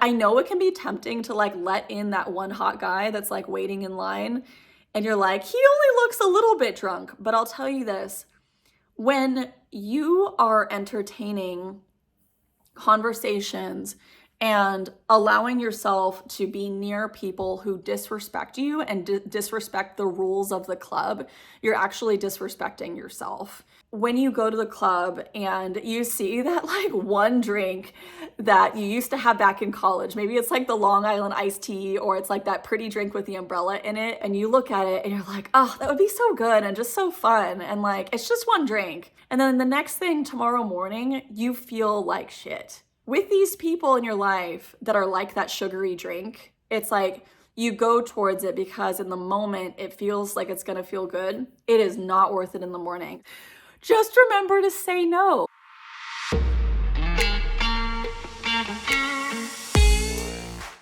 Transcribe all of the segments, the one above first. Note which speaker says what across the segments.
Speaker 1: I know it can be tempting to like let in that one hot guy that's like waiting in line and you're like, he only looks a little bit drunk. But I'll tell you this, when you are entertaining conversations and allowing yourself to be near people who disrespect you and disrespect the rules of the club, you're actually disrespecting yourself. When you go to the club and you see that like one drink that you used to have back in college, maybe it's like the Long Island iced tea, or it's like that pretty drink with the umbrella in it, and you look at it and you're like, oh, that would be so good and just so fun, and like it's just one drink. And then the next thing tomorrow morning, you feel like shit. With these people in your life that are like that sugary drink, it's like you go towards it because in the moment it feels like it's gonna feel good. It is not worth it in the morning. Just remember to say no.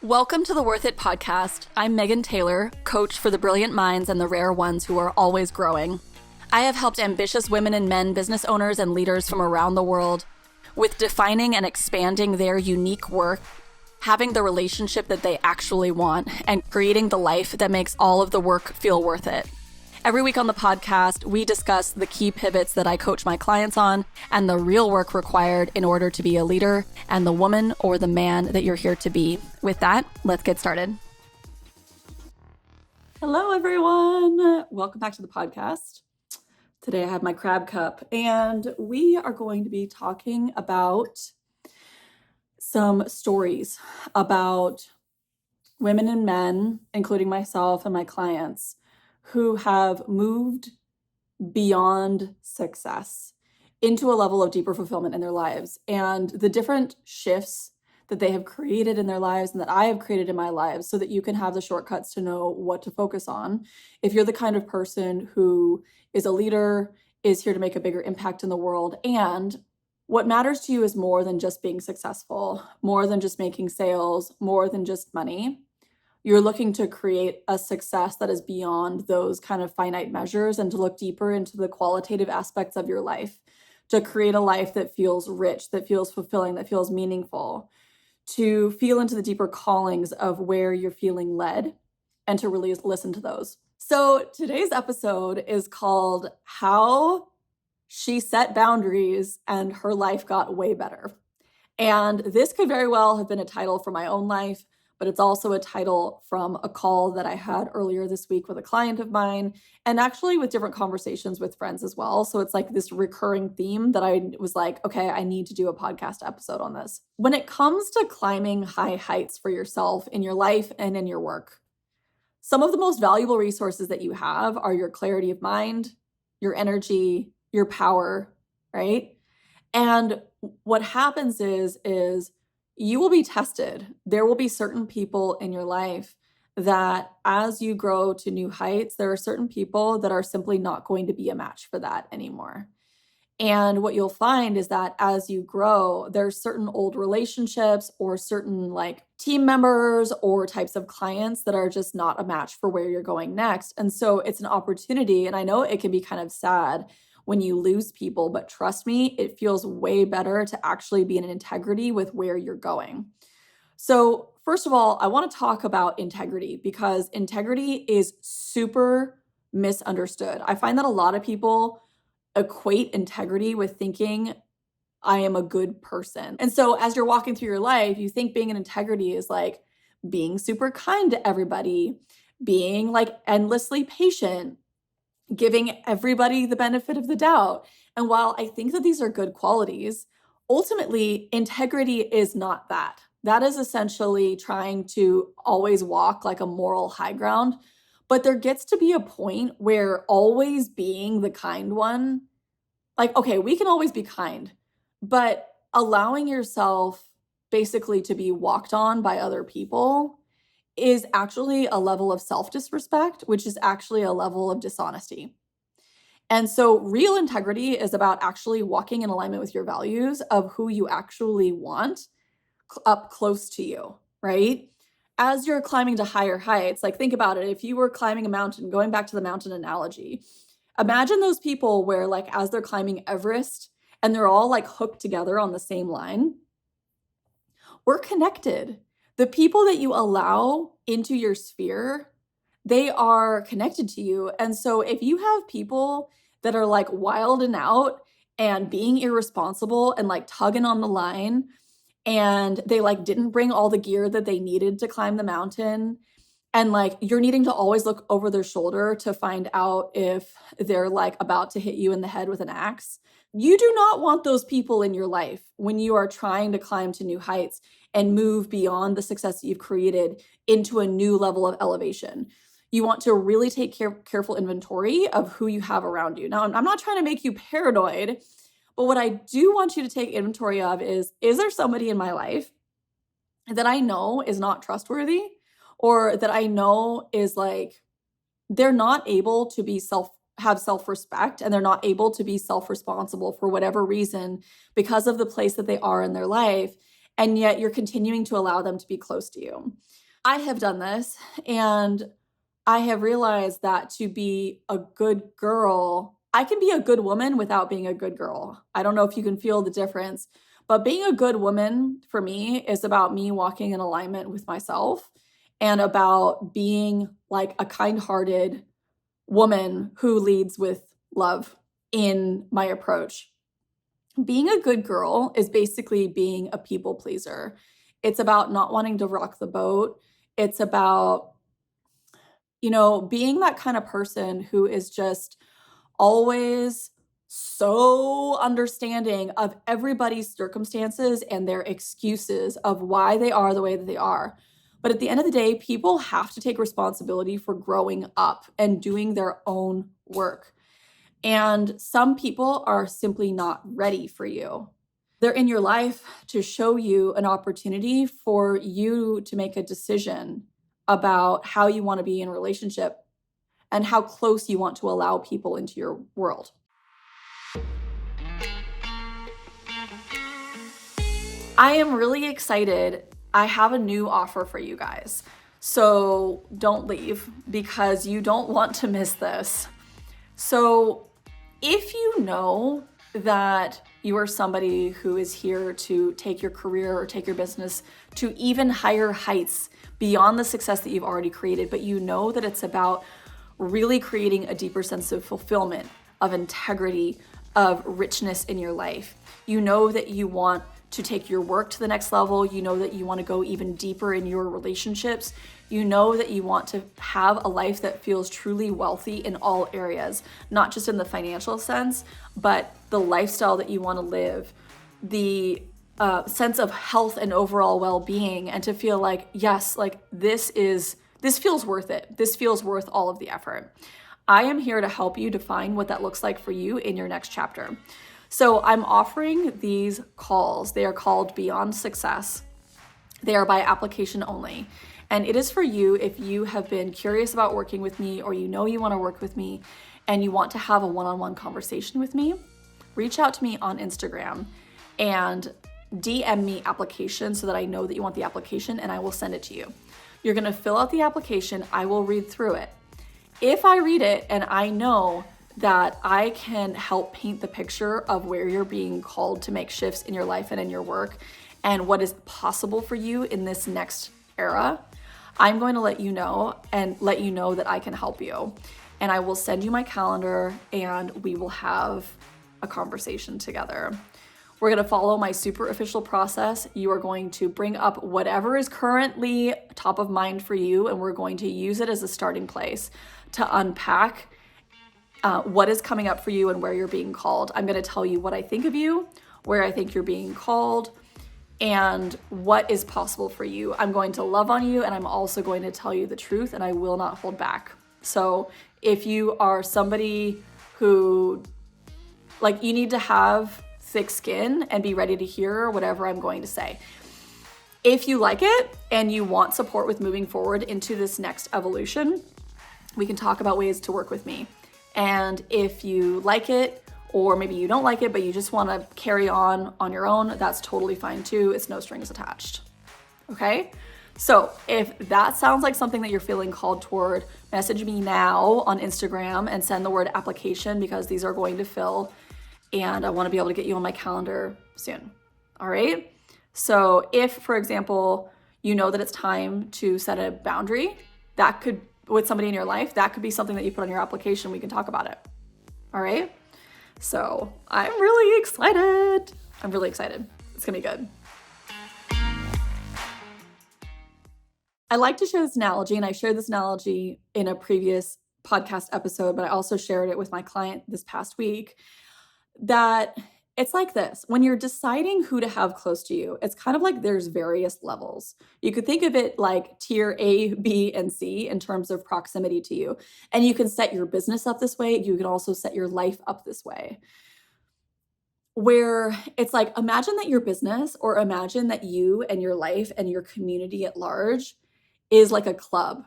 Speaker 1: Welcome to the Worth It podcast. I'm Megan Taylor, coach for the brilliant minds and the rare ones who are always growing. I have helped ambitious women and men, business owners and leaders from around the world with defining and expanding their unique work, having the relationship that they actually want, and creating the life that makes all of the work feel worth it. Every week on the podcast, we discuss the key pivots that I coach my clients on and the real work required in order to be a leader and the woman or the man that you're here to be. With that, let's get started. Hello, everyone. Welcome back to the podcast. Today I have my crab cup, and we are going to be talking about some stories about women and men, including myself and my clients, who have moved beyond success into a level of deeper fulfillment in their lives, and the different shifts that they have created in their lives and that I have created in my lives, so that you can have the shortcuts to know what to focus on. If you're the kind of person who is a leader, is here to make a bigger impact in the world, and what matters to you is more than just being successful, more than just making sales, more than just money. You're looking to create a success that is beyond those kind of finite measures and to look deeper into the qualitative aspects of your life, to create a life that feels rich, that feels fulfilling, that feels meaningful, to feel into the deeper callings of where you're feeling led and to really listen to those. So today's episode is called How She Set Boundaries and Her Life Got Way Better. And this could very well have been a title for my own life, but it's also a title from a call that I had earlier this week with a client of mine, and actually with different conversations with friends as well. So it's like this recurring theme that I was like, okay, I need to do a podcast episode on this. When it comes to climbing high heights for yourself in your life and in your work, some of the most valuable resources that you have are your clarity of mind, your energy, your power, right? And what happens is you will be tested. There will be certain people in your life that as you grow to new heights, there are certain people that are simply not going to be a match for that anymore. And what you'll find is that as you grow, there's certain old relationships or certain like team members or types of clients that are just not a match for where you're going next. And so it's an opportunity. And I know it can be kind of sad when you lose people, but trust me, it feels way better to actually be in integrity with where you're going. So first of all, I want to talk about integrity because integrity is super misunderstood. I find that a lot of people equate integrity with thinking I am a good person. And so as you're walking through your life, you think being in integrity is like being super kind to everybody, being like endlessly patient, giving everybody the benefit of the doubt. And while I think that these are good qualities, ultimately, integrity is not that. That is essentially trying to always walk like a moral high ground. But there gets to be a point where always being the kind one, like, okay, we can always be kind, but allowing yourself basically to be walked on by other people is actually a level of self-disrespect, which is actually a level of dishonesty. And so real integrity is about actually walking in alignment with your values of who you actually want up close to you, right? As you're climbing to higher heights, like think about it. If you were climbing a mountain, going back to the mountain analogy, imagine those people where like as they're climbing Everest and they're all like hooked together on the same line. We're connected. The people that you allow into your sphere, they are connected to you. And so if you have people that are like wild and out and being irresponsible and like tugging on the line, and they like didn't bring all the gear that they needed to climb the mountain, and like you're needing to always look over their shoulder to find out if they're like about to hit you in the head with an axe. You do not want those people in your life when you are trying to climb to new heights and move beyond the success that you've created into a new level of elevation. You want to really take careful inventory of who you have around you. Now, I'm not trying to make you paranoid, but what I do want you to take inventory of is there somebody in my life that I know is not trustworthy, or that I know is like, they're not able to be have self-respect, and they're not able to be self-responsible for whatever reason because of the place that they are in their life, and yet you're continuing to allow them to be close to you. I have done this, and I have realized that to be a good girl, I can be a good woman without being a good girl. I don't know if you can feel the difference, but being a good woman for me is about me walking in alignment with myself, and about being like a kind-hearted woman who leads with love in my approach. Being a good girl is basically being a people pleaser. It's about not wanting to rock the boat. It's about, being that kind of person who is just always so understanding of everybody's circumstances and their excuses of why they are the way that they are. But at the end of the day, people have to take responsibility for growing up and doing their own work. And some people are simply not ready for you. They're in your life to show you an opportunity for you to make a decision about how you want to be in a relationship and how close you want to allow people into your world. I am really excited. I have a new offer for you guys. So don't leave, because you don't want to miss this. So if you know that you are somebody who is here to take your career or take your business to even higher heights beyond the success that you've already created, but you know that it's about really creating a deeper sense of fulfillment, of integrity, of richness in your life. You know that you want to take your work to the next level. You know that you want to go even deeper in your relationships. You know that you want to have a life that feels truly wealthy in all areas, not just in the financial sense, but the lifestyle that you want to live, the sense of health and overall well-being, and to feel like, yes, like this feels worth it. This feels worth all of the effort. I am here to help you define what that looks like for you in your next chapter. So I'm offering these calls. They are called Beyond Success. They are by application only. And it is for you if you have been curious about working with me, or you know you want to work with me and you want to have a one-on-one conversation with me. Reach out to me on Instagram and DM me application so that I know that you want the application, and I will send it to you. You're going to fill out the application. I will read through it. If I read it and I know that I can help paint the picture of where you're being called to make shifts in your life and in your work, and what is possible for you in this next era, I'm going to let you know, and let you know that I can help you. And I will send you my calendar, and we will have a conversation together. We're going to follow my super official process. You are going to bring up whatever is currently top of mind for you, and we're going to use it as a starting place to unpack what is coming up for you and where you're being called. I'm going to tell you what I think of you, where I think you're being called, and what is possible for you. I'm going to love on you, and I'm also going to tell you the truth, and I will not hold back. So if you are somebody who, like, you need to have thick skin and be ready to hear whatever I'm going to say. If you like it and you want support with moving forward into this next evolution, we can talk about ways to work with me. And if you like it, or maybe you don't like it, but you just want to carry on your own, that's totally fine too. It's no strings attached. Okay? So if that sounds like something that you're feeling called toward, message me now on Instagram and send the word application, because these are going to fill, and I want to be able to get you on my calendar soon. All right? So if, for example, you know that it's time to set a boundary, that could, with somebody in your life, that could be something that you put on your application. We can talk about it. All right. So I'm really excited. It's gonna be good. I like to share this analogy, and I shared this analogy in a previous podcast episode, but I also shared it with my client this past week, that it's like this. When you're deciding who to have close to you, it's kind of like there's various levels. You could think of it like tier A, B, and C in terms of proximity to you. And you can set your business up this way. You can also set your life up this way, where it's like, imagine that your business, or imagine that you and your life and your community at large is like a club.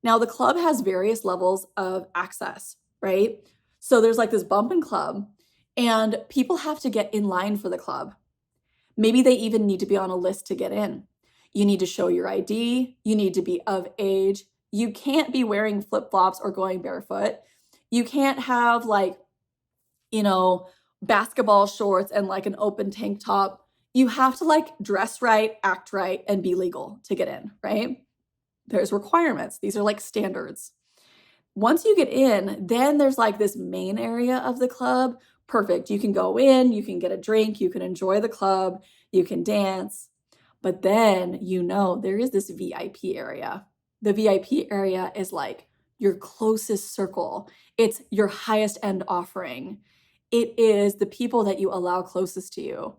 Speaker 1: Now, the club has various levels of access, right? So there's like this bump in club, and people have to get in line for the club. Maybe they even need to be on a list to get in. You need to show your ID. You need to be of age. You can't be wearing flip-flops or going barefoot. You can't have like, basketball shorts and like an open tank top. You have to like dress right, act right, and be legal to get in, right? There's requirements. These are like standards. Once you get in, then there's like this main area of the club. Perfect. You can go in, you can get a drink, you can enjoy the club, you can dance. But then, there is this VIP area. The VIP area is like your closest circle. It's your highest end offering. It is the people that you allow closest to you.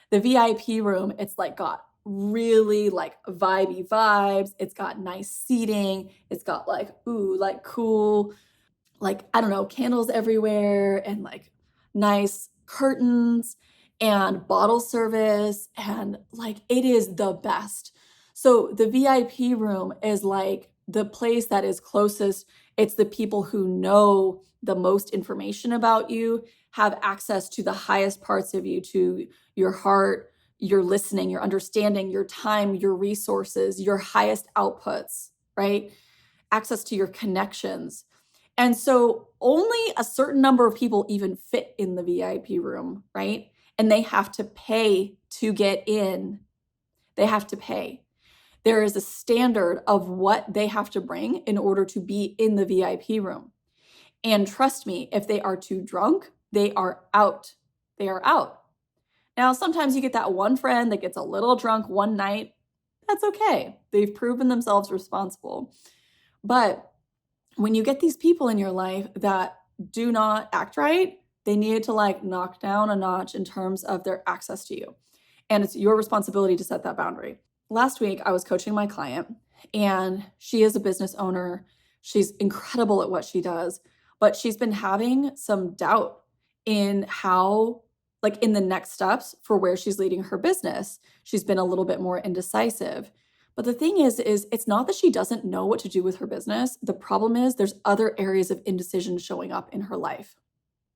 Speaker 1: The VIP room, it's like got really like vibey vibes. It's got nice seating. It's got like, like cool, like, I don't know, candles everywhere, and like nice curtains and bottle service. And like, it is the best. So the VIP room is like the place that is closest. It's the people who know the most information about you, have access to the highest parts of you, to your heart, your listening, your understanding, your time, your resources, your highest outputs, right? Access to your connections. And so only a certain number of people even fit in the VIP room, right? And they have to pay to get in. They have to pay. There is a standard of what they have to bring in order to be in the VIP room. And trust me, if they are too drunk, they are out. They are out. Now, sometimes you get that one friend that gets a little drunk one night. That's okay. They've proven themselves responsible. But when you get these people in your life that do not act right, they need to like knock down a notch in terms of their access to you. And it's your responsibility to set that boundary. Last week, I was coaching my client, and she is a business owner. She's incredible at what she does, but she's been having some doubt in how, like in the next steps for where she's leading her business. She's been a little bit more indecisive. But the thing is it's not that she doesn't know what to do with her business. The problem is there's other areas of indecision showing up in her life.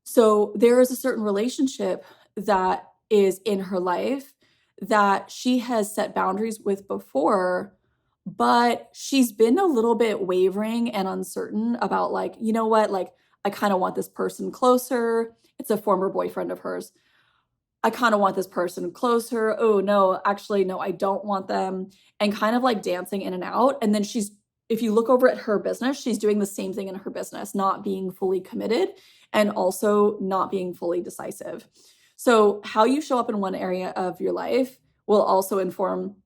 Speaker 1: So there is a certain relationship that is in her life that she has set boundaries with before, but she's been a little bit wavering and uncertain about like, you know what, like I kind of want this person closer. It's a former boyfriend of hers. I kind of want this person closer. Oh, no, actually, no, I don't want them. And kind of like dancing in and out. And then if you look over at her business, she's doing the same thing in her business, not being fully committed and also not being fully decisive. So how you show up in one area of your life will also inform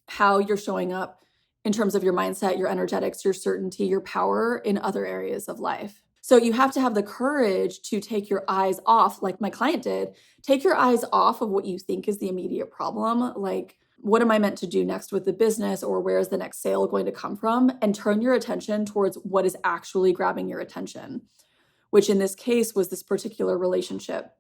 Speaker 1: how you're showing up in terms of your mindset, your energetics, your certainty, your power in other areas of life. So you have to have the courage to take your eyes off, like my client did, take your eyes off of what you think is the immediate problem. Like, what am I meant to do next with the business, or where is the next sale going to come from? And turn your attention towards what is actually grabbing your attention, which in this case was this particular relationship.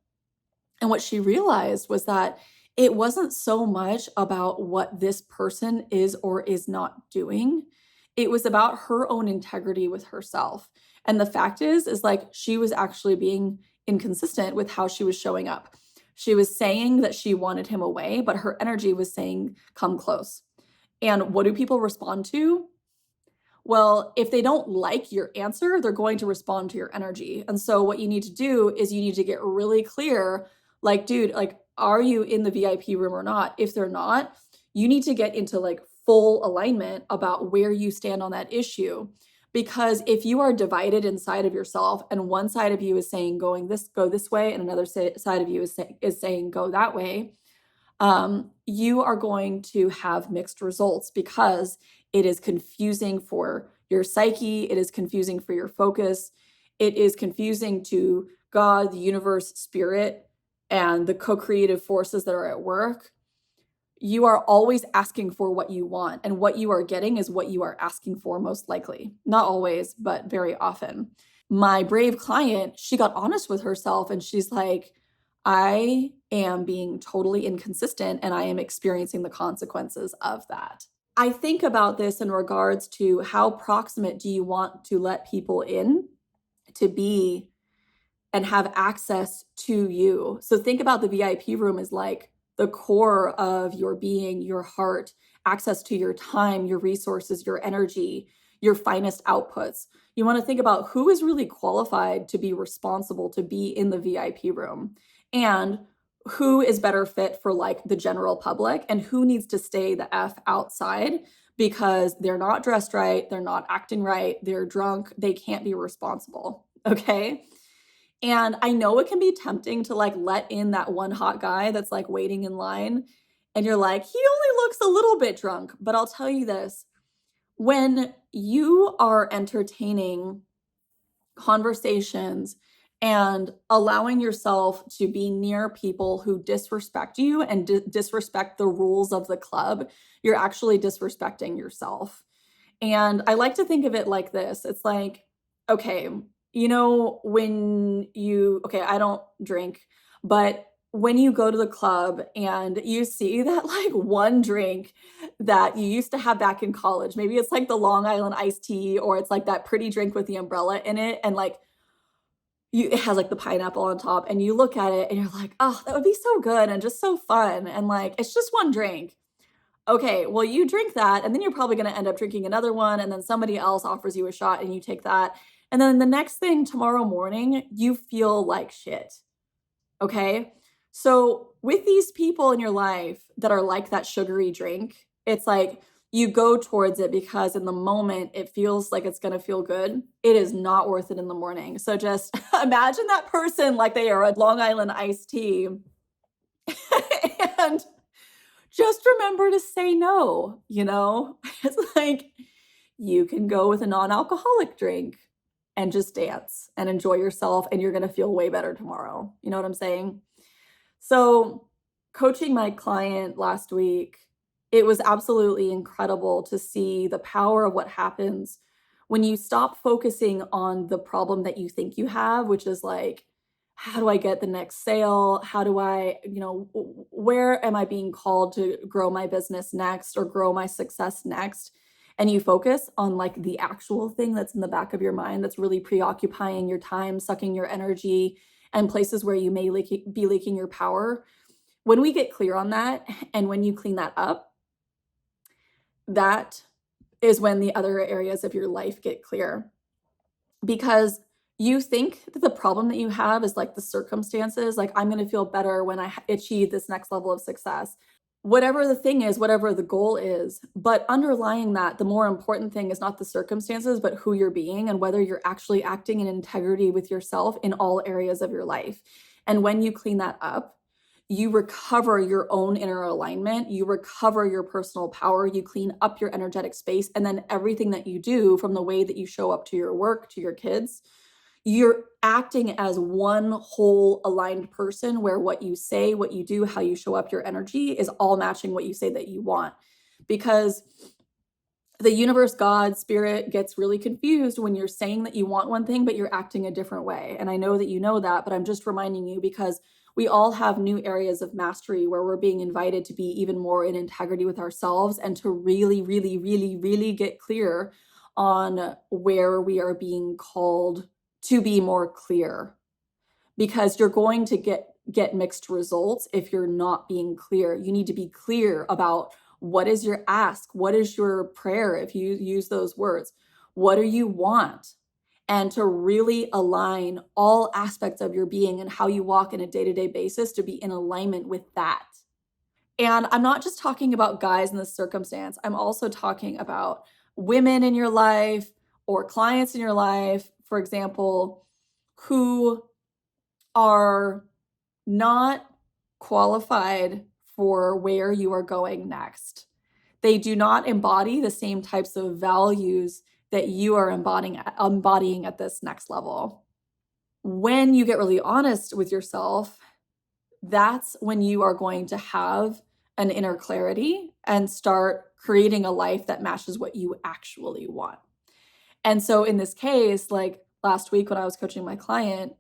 Speaker 1: And what she realized was that it wasn't so much about what this person is or is not doing. It was about her own integrity with herself. And the fact is like she was actually being inconsistent with how she was showing up. She was saying that she wanted him away, but her energy was saying, come close. And what do people respond to? Well, if they don't like your answer, they're going to respond to your energy. And so what you need to do is you need to get really clear, like, dude, like, are you in the VIP room or not? If they're not, you need to get into like full alignment about where you stand on that issue. Because if you are divided inside of yourself and one side of you is saying go this way and another side of you is saying go that way, you are going to have mixed results because it is confusing for your psyche, it is confusing for your focus, it is confusing to God, the universe, spirit, and the co-creative forces that are at work. You are always asking for what you want, and what you are getting is what you are asking for, most likely. Not always, but very often. My brave client, she got honest with herself and she's like, I am being totally inconsistent and I am experiencing the consequences of that. I think about this in regards to how proximate do you want to let people in to be and have access to you. So think about the VIP room as like the core of your being, your heart, access to your time, your resources, your energy, your finest outputs. You want to think about who is really qualified to be responsible to be in the VIP room and who is better fit for like the general public and who needs to stay the F outside because they're not dressed right, they're not acting right, they're drunk, they can't be responsible. Okay. And I know it can be tempting to like let in that one hot guy that's like waiting in line. And you're like, he only looks a little bit drunk. But I'll tell you this, when you are entertaining conversations and allowing yourself to be near people who disrespect you and disrespect the rules of the club, you're actually disrespecting yourself. And I like to think of it like this. It's like, okay, okay, I don't drink, but when you go to the club and you see that like one drink that you used to have back in college, maybe it's like the Long Island iced tea, or it's like that pretty drink with the umbrella in it. And like, it has like the pineapple on top, and you look at it and you're like, oh, that would be so good and just so fun. And like, it's just one drink. Okay, well, you drink that, and then you're probably gonna end up drinking another one, and then somebody else offers you a shot and you take that. And then the next thing tomorrow morning, you feel like shit. Okay? So with these people in your life that are like that sugary drink, it's like you go towards it because in the moment it feels like it's gonna feel good. It is not worth it in the morning. So just imagine that person like they are a Long Island iced tea. And just remember to say no, you know? It's like you can go with a non-alcoholic drink and just dance and enjoy yourself, and you're gonna feel way better tomorrow. You know what I'm saying? So, coaching my client last week, it was absolutely incredible to see the power of what happens when you stop focusing on the problem that you think you have, which is like, how do I get the next sale? How do I, where am I being called to grow my business next or grow my success next? And you focus on like the actual thing that's in the back of your mind that's really preoccupying your time, sucking your energy, and places where you may be leaking your power. When we get clear on that and when you clean that up, that is when the other areas of your life get clear. Because you think that the problem that you have is like the circumstances, like I'm going to feel better when I achieve this next level of success. Whatever the thing is, whatever the goal is, but underlying that, the more important thing is not the circumstances, but who you're being and whether you're actually acting in integrity with yourself in all areas of your life. And when you clean that up, you recover your own inner alignment, you recover your personal power, you clean up your energetic space, and then everything that you do, from the way that you show up to your work, to your kids, you're acting as one whole aligned person where what you say, what you do, how you show up, your energy is all matching what you say that you want. Because the universe, God, spirit gets really confused when you're saying that you want one thing, but you're acting a different way. And I know that you know that, but I'm just reminding you because we all have new areas of mastery where we're being invited to be even more in integrity with ourselves and to really, really, really, really get clear on where we are being called to be more clear. Because you're going to get mixed results if you're not being clear. You need to be clear about what is your ask, what is your prayer, if you use those words, what do you want? And to really align all aspects of your being and how you walk in a day-to-day basis to be in alignment with that. And I'm not just talking about guys in this circumstance. I'm also talking about women in your life or clients in your life, for example, who are not qualified for where you are going next. They do not embody the same types of values that you are embodying at this next level. When you get really honest with yourself, that's when you are going to have an inner clarity and start creating a life that matches what you actually want. And so in this case, like last week when I was coaching my client,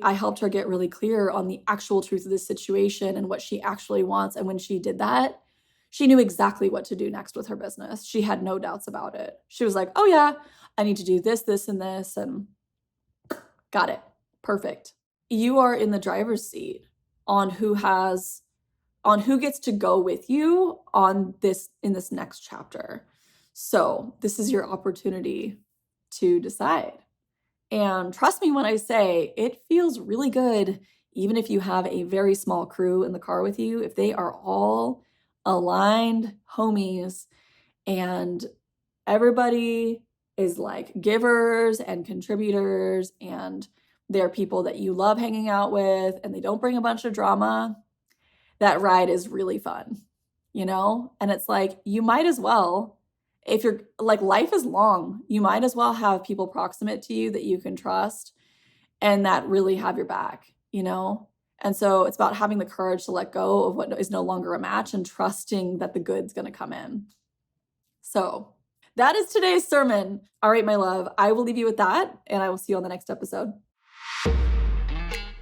Speaker 1: I helped her get really clear on the actual truth of the situation and what she actually wants. And when she did that, she knew exactly what to do next with her business. She had no doubts about it. She was like, oh yeah, I need to do this, this, and this, and got it. Perfect. You are in the driver's seat on who gets to go with you in this next chapter. So this is your opportunity to decide. And trust me when I say it feels really good, even if you have a very small crew in the car with you, if they are all aligned homies and everybody is like givers and contributors and they're people that you love hanging out with and they don't bring a bunch of drama, that ride is really fun, And it's like, you might as well, if you're like, life is long, you might as well have people proximate to you that you can trust and that really have your back, And so it's about having the courage to let go of what is no longer a match and trusting that the good's going to come in. So that is today's sermon. All right, my love, I will leave you with that and I will see you on the next episode.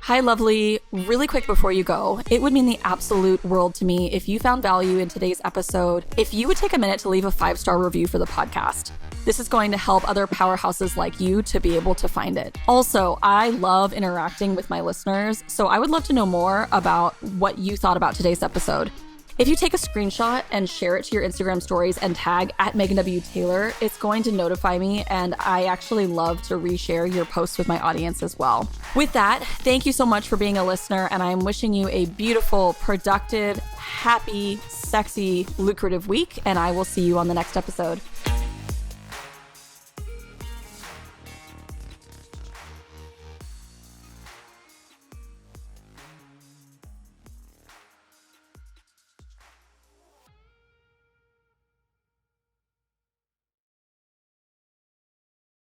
Speaker 1: Hi, lovely. Really quick before you go, it would mean the absolute world to me if you found value in today's episode, if you would take a minute to leave a 5-star review for the podcast. This is going to help other powerhouses like you to be able to find it. Also, I love interacting with my listeners, so I would love to know more about what you thought about today's episode. If you take a screenshot and share it to your Instagram stories and tag @MeganWTaylor, it's going to notify me, and I actually love to reshare your posts with my audience as well. With that, thank you so much for being a listener, and I'm wishing you a beautiful, productive, happy, sexy, lucrative week, and I will see you on the next episode.